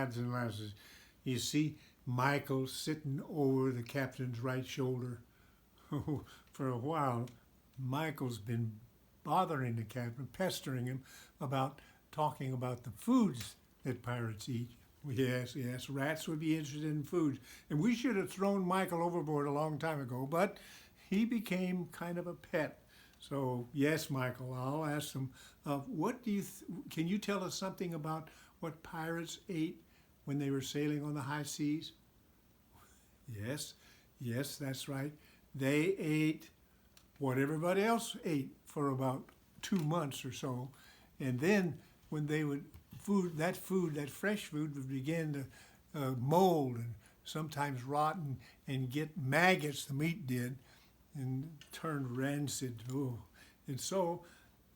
lads and lasses. You see Michael sitting over the captain's right shoulder. For a while, Michael's been bothering the captain, pestering him about talking about the foods that pirates eat. Yes, yes, rats would be interested in foods. And we should have thrown Michael overboard a long time ago, but he became kind of a pet. So, yes, Michael, I'll ask them, can you tell us something about what pirates ate when they were sailing on the high seas? Yes, yes, that's right. They ate what everybody else ate for about 2 months or so. And then when they would, that fresh food would begin to mold and sometimes rot and get maggots, the meat did, and turned rancid. Oh. And so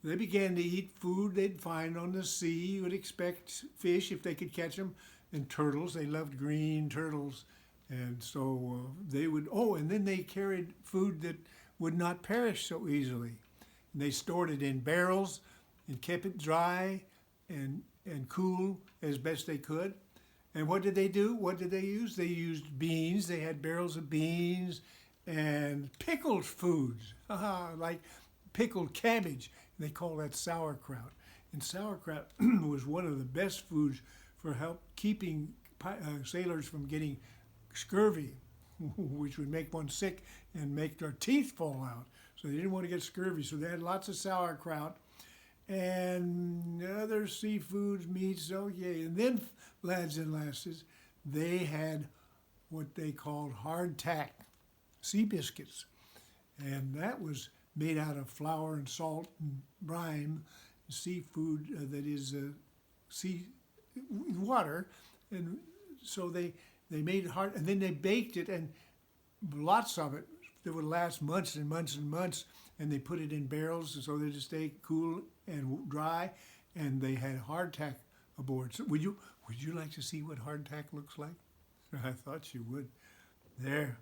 they began to eat food they'd find on the sea. You would expect fish if they could catch them, and turtles. They loved green turtles. And so they would, and then they carried food that would not perish so easily. And they stored it in barrels and kept it dry and cool as best they could. And what did they do? What did they use? They used beans. They had barrels of beans and pickled foods, like pickled cabbage. They call that sauerkraut. And sauerkraut was one of the best foods for keeping sailors from getting scurvy, which would make one sick and make their teeth fall out. So they didn't want to get scurvy. So they had lots of sauerkraut and other seafoods, meats, okay. And then, lads and lasses, they had what they called hardtack, sea biscuits. And that was made out of flour and salt and brine, seafood that is sea water. And so they made it hard, and then they baked it, and lots of it that would last months and months and months, and they put it in barrels so they just stay cool and dry, and they had hardtack aboard. So would you like to see what hardtack looks like? I thought you would. There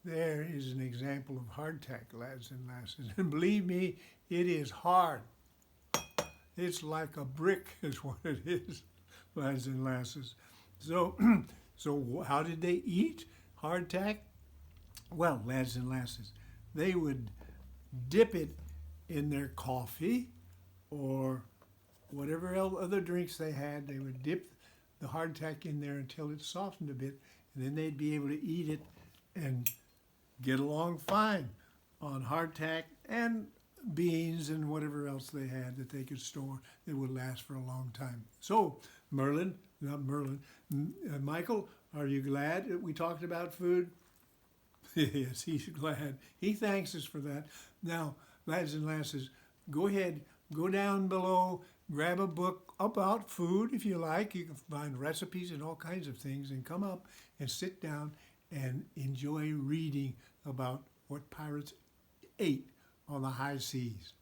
is an example of hardtack, lads and lasses. And believe me, it is hard. It's like a brick is what it is, lads and lasses. So how did they eat hardtack? Well, lads and lasses, they would dip it in their coffee or whatever other drinks they had. They would dip the hardtack in there until it softened a bit, and then they'd be able to eat it and get along fine on hardtack and beans and whatever else they had that they could store that would last for a long time. So, Michael, are you glad that we talked about food? Yes, he's glad. He thanks us for that. Now, lads and lasses, go ahead, go down below, grab a book about food if you like. You can find recipes and all kinds of things, and come up and sit down and enjoy reading about what pirates ate on the high seas.